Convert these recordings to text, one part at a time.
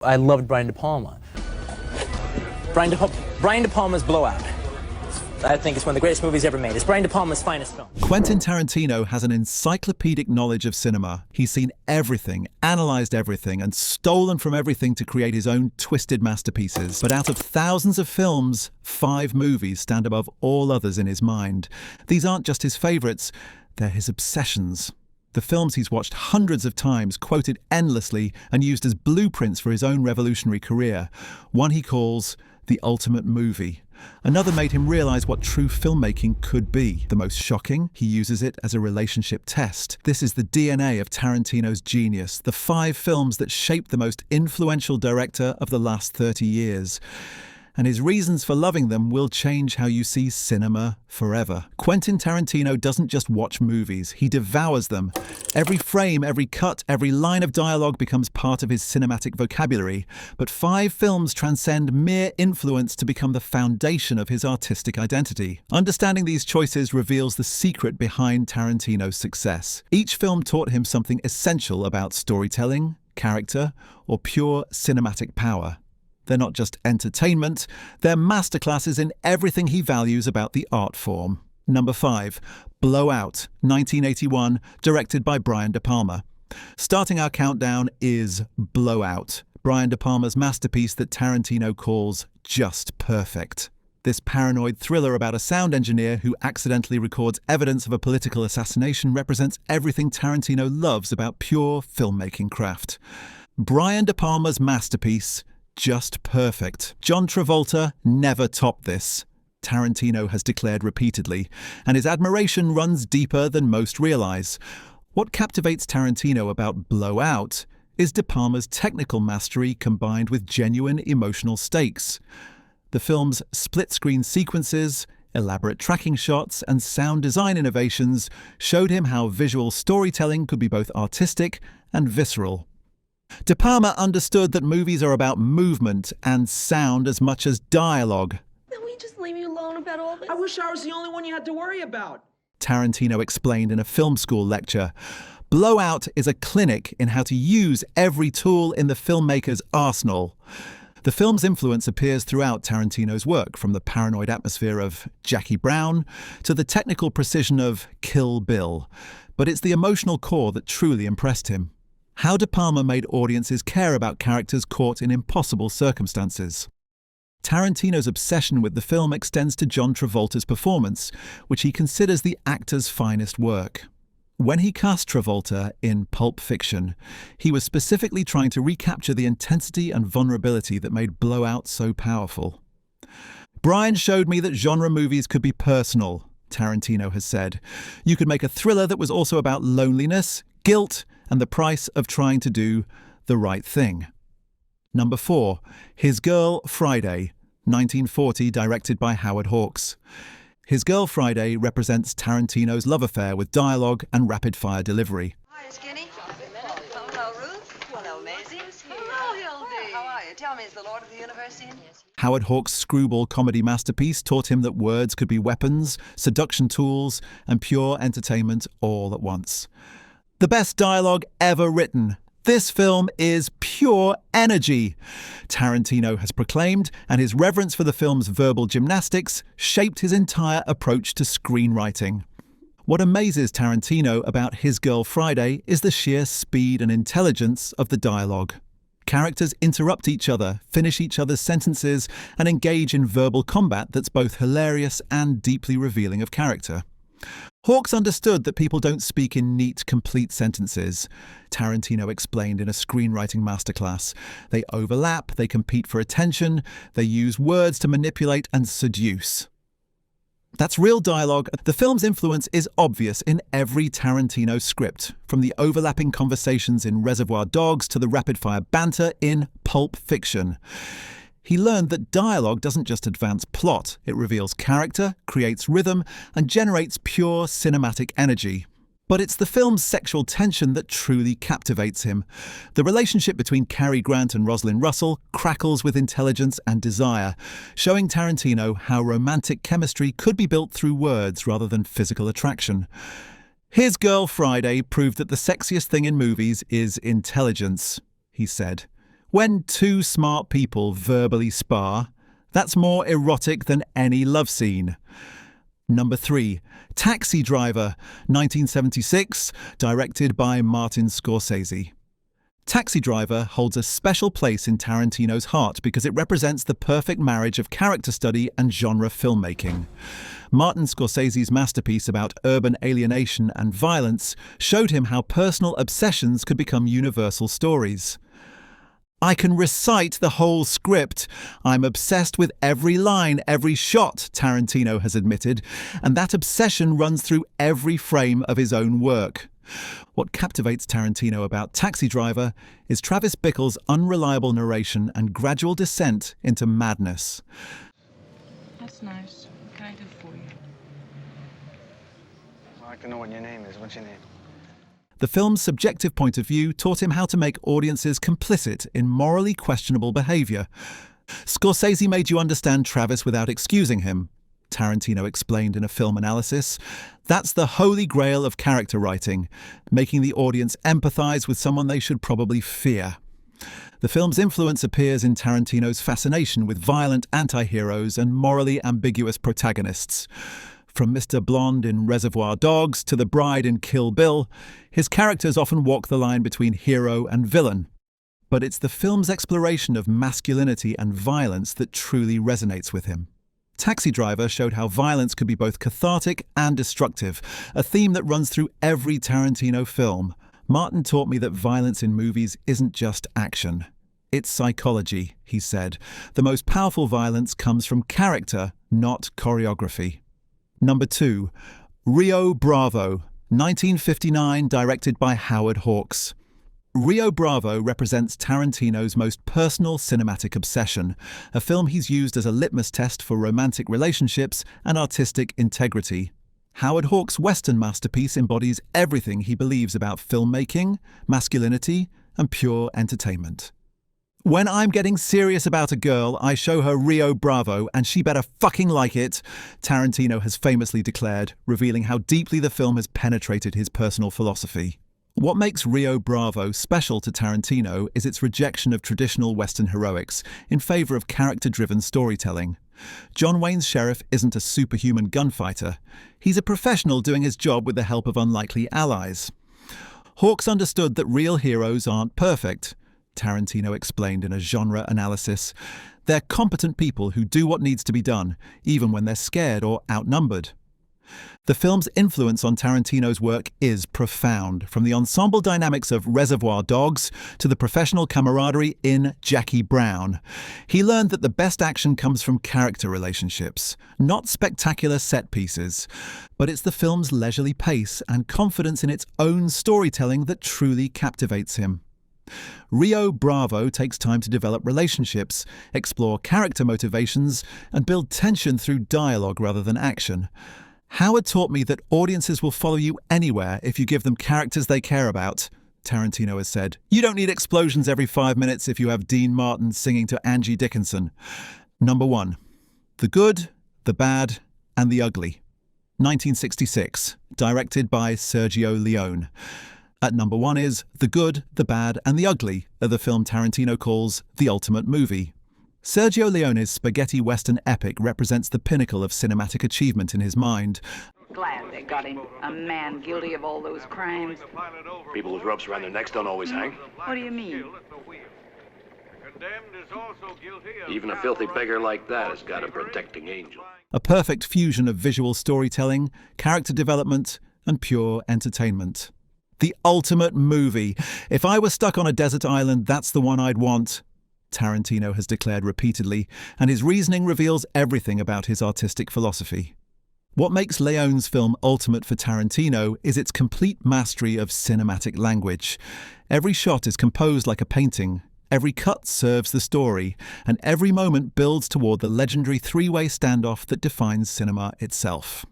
I loved Brian De Palma. Brian De Palma's Blowout, I think it's one of the greatest movies ever made. It's Brian De Palma's finest film. Quentin Tarantino has an encyclopedic knowledge of cinema. He's seen everything, analysed everything, and stolen from everything to create his own twisted masterpieces. But out of thousands of films, 5 movies stand above all others in his mind. These aren't just his favourites, they're his obsessions. The films he's watched hundreds of times, quoted endlessly, and used as blueprints for his own revolutionary career. One he calls the ultimate movie. Another made him realise what true filmmaking could be. The most shocking, he uses it as a relationship test. This is the DNA of Tarantino's genius, the 5 films that shaped the most influential director of the last 30 years. And his reasons for loving them will change how you see cinema forever. Quentin Tarantino doesn't just watch movies, he devours them. Every frame, every cut, every line of dialogue becomes part of his cinematic vocabulary. But 5 films transcend mere influence to become the foundation of his artistic identity. Understanding these choices reveals the secret behind Tarantino's success. Each film taught him something essential about storytelling, character, or pure cinematic power. They're not just entertainment, they're masterclasses in everything he values about the art form. Number 5, Blowout, 1981, directed by Brian De Palma. Starting our countdown is Blowout, Brian De Palma's masterpiece that Tarantino calls just perfect. This paranoid thriller about a sound engineer who accidentally records evidence of a political assassination represents everything Tarantino loves about pure filmmaking craft. Brian De Palma's masterpiece, just perfect. John Travolta never topped this, Tarantino has declared repeatedly, and his admiration runs deeper than most realize. What captivates Tarantino about Blowout is De Palma's technical mastery combined with genuine emotional stakes. The film's split-screen sequences, elaborate tracking shots, and sound design innovations showed him how visual storytelling could be both artistic and visceral. De Palma understood that movies are about movement and sound as much as dialogue. Can we just leave me alone about all this? I wish I was the only one you had to worry about. Tarantino explained in a film school lecture. Blowout is a clinic in how to use every tool in the filmmaker's arsenal. The film's influence appears throughout Tarantino's work, from the paranoid atmosphere of Jackie Brown to the technical precision of Kill Bill. But it's the emotional core that truly impressed him. How De Palma made audiences care about characters caught in impossible circumstances. Tarantino's obsession with the film extends to John Travolta's performance, which he considers the actor's finest work. When he cast Travolta in Pulp Fiction, he was specifically trying to recapture the intensity and vulnerability that made Blowout so powerful. Brian showed me that genre movies could be personal, Tarantino has said. You could make a thriller that was also about loneliness, guilt, and the price of trying to do the right thing. Number 4, His Girl, Friday, 1940, directed by Howard Hawks. His Girl, Friday represents Tarantino's love affair with dialogue and rapid-fire delivery. Hi, Skinny. Hello, Ruth. Hello, Maisie. Hello, Hildy. How are you? Tell me, is the Lord of the Universe in? Howard Hawks' screwball comedy masterpiece taught him that words could be weapons, seduction tools, and pure entertainment all at once. The best dialogue ever written. This film is pure energy, Tarantino has proclaimed, and his reverence for the film's verbal gymnastics shaped his entire approach to screenwriting. What amazes Tarantino about His Girl, Friday is the sheer speed and intelligence of the dialogue. Characters interrupt each other, finish each other's sentences, and engage in verbal combat that's both hilarious and deeply revealing of character. Hawks understood that people don't speak in neat, complete sentences, Tarantino explained in a screenwriting masterclass. They overlap, they compete for attention, they use words to manipulate and seduce. That's real dialogue. The film's influence is obvious in every Tarantino script, from the overlapping conversations in Reservoir Dogs to the rapid-fire banter in Pulp Fiction. He learned that dialogue doesn't just advance plot, it reveals character, creates rhythm, and generates pure cinematic energy. But it's the film's sexual tension that truly captivates him. The relationship between Cary Grant and Rosalind Russell crackles with intelligence and desire, showing Tarantino how romantic chemistry could be built through words rather than physical attraction. His Girl, Friday proved that the sexiest thing in movies is intelligence, he said. When two smart people verbally spar, that's more erotic than any love scene. Number 3, Taxi Driver, 1976, directed by Martin Scorsese. Taxi Driver holds a special place in Tarantino's heart because it represents the perfect marriage of character study and genre filmmaking. Martin Scorsese's masterpiece about urban alienation and violence showed him how personal obsessions could become universal stories. I can recite the whole script. I'm obsessed with every line, every shot, Tarantino has admitted, and that obsession runs through every frame of his own work. What captivates Tarantino about Taxi Driver is Travis Bickle's unreliable narration and gradual descent into madness. That's nice. What can I do for you? I'd like to know what your name is. What's your name? The film's subjective point of view taught him how to make audiences complicit in morally questionable behavior. Scorsese made you understand Travis without excusing him, Tarantino explained in a film analysis. That's the holy grail of character writing, making the audience empathize with someone they should probably fear. The film's influence appears in Tarantino's fascination with violent anti-heroes and morally ambiguous protagonists. From Mr. Blonde in Reservoir Dogs to the bride in Kill Bill, his characters often walk the line between hero and villain. But it's the film's exploration of masculinity and violence that truly resonates with him. Taxi Driver showed how violence could be both cathartic and destructive, a theme that runs through every Tarantino film. Martin taught me that violence in movies isn't just action. It's psychology, he said. The most powerful violence comes from character, not choreography. Number 2, Rio Bravo, 1959, directed by Howard Hawks. Rio Bravo represents Tarantino's most personal cinematic obsession, a film he's used as a litmus test for romantic relationships and artistic integrity. Howard Hawks' Western masterpiece embodies everything he believes about filmmaking, masculinity, and pure entertainment. When I'm getting serious about a girl, I show her Rio Bravo, and she better fucking like it, Tarantino has famously declared, revealing how deeply the film has penetrated his personal philosophy. What makes Rio Bravo special to Tarantino is its rejection of traditional Western heroics in favor of character-driven storytelling. John Wayne's sheriff isn't a superhuman gunfighter. He's a professional doing his job with the help of unlikely allies. Hawks understood that real heroes aren't perfect, Tarantino explained in a genre analysis. They're competent people who do what needs to be done, even when they're scared or outnumbered. The film's influence on Tarantino's work is profound, from the ensemble dynamics of Reservoir Dogs to the professional camaraderie in Jackie Brown. He learned that the best action comes from character relationships, not spectacular set pieces. But it's the film's leisurely pace and confidence in its own storytelling that truly captivates him. Rio Bravo takes time to develop relationships, explore character motivations, and build tension through dialogue rather than action. Howard taught me that audiences will follow you anywhere if you give them characters they care about, Tarantino has said. You don't need explosions every 5 minutes if you have Dean Martin singing to Angie Dickinson. Number 1. The Good, the Bad, and the Ugly. 1966, directed by Sergio Leone. At number 1 is The Good, the Bad, and the Ugly, the film Tarantino calls the ultimate movie. Sergio Leone's spaghetti western epic represents the pinnacle of cinematic achievement in his mind. Glad they got him. A man guilty of all those crimes. People with ropes around their necks don't always hang. What do you mean? Even a filthy beggar like that has got a protecting angel. A perfect fusion of visual storytelling, character development, and pure entertainment. The ultimate movie. If I were stuck on a desert island, that's the one I'd want, Tarantino has declared repeatedly, and his reasoning reveals everything about his artistic philosophy. What makes Leone's film ultimate for Tarantino is its complete mastery of cinematic language. Every shot is composed like a painting, every cut serves the story, and every moment builds toward the legendary three-way standoff that defines cinema itself.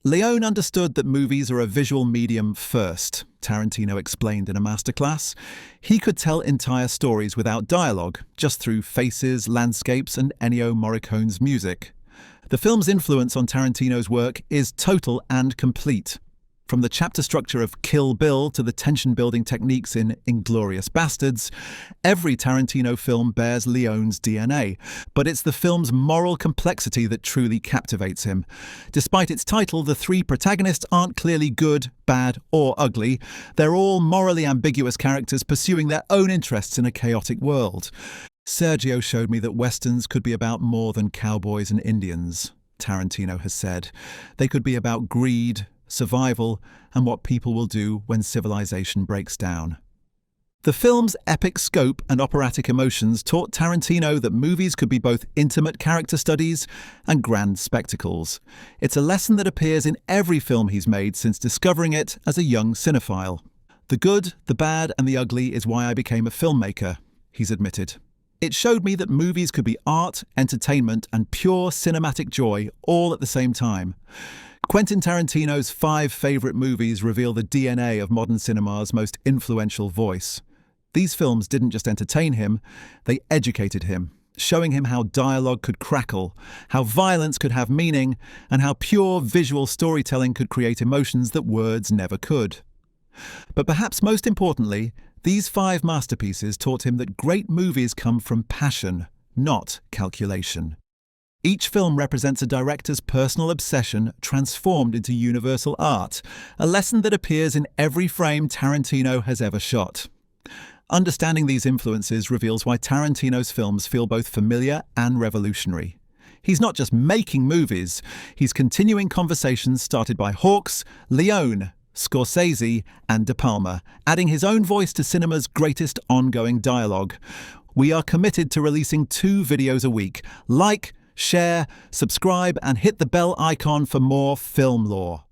Leone understood that movies are a visual medium first, Tarantino explained in a masterclass. He could tell entire stories without dialogue, just through faces, landscapes, and Ennio Morricone's music. The film's influence on Tarantino's work is total and complete. From the chapter structure of Kill Bill to the tension-building techniques in Inglourious Basterds, every Tarantino film bears Leone's DNA, but it's the film's moral complexity that truly captivates him. Despite its title, the three protagonists aren't clearly good, bad, or ugly. They're all morally ambiguous characters pursuing their own interests in a chaotic world. Sergio showed me that westerns could be about more than cowboys and Indians, Tarantino has said. They could be about greed, survival, and what people will do when civilization breaks down. The film's epic scope and operatic emotions taught Tarantino that movies could be both intimate character studies and grand spectacles. It's a lesson that appears in every film he's made since discovering it as a young cinephile. The good, the bad, and the ugly is why I became a filmmaker, he's admitted. It showed me that movies could be art, entertainment, and pure cinematic joy all at the same time. Quentin Tarantino's 5 favourite movies reveal the DNA of modern cinema's most influential voice. These films didn't just entertain him, they educated him, showing him how dialogue could crackle, how violence could have meaning, and how pure visual storytelling could create emotions that words never could. But perhaps most importantly, these 5 masterpieces taught him that great movies come from passion, not calculation. Each film represents a director's personal obsession transformed into universal art, a lesson that appears in every frame Tarantino has ever shot. Understanding these influences reveals why Tarantino's films feel both familiar and revolutionary. He's not just making movies, he's continuing conversations started by Hawks, Leone, Scorsese, and De Palma, adding his own voice to cinema's greatest ongoing dialogue. We are committed to releasing 2 videos a week. Like, share, subscribe, and hit the bell icon for more film lore.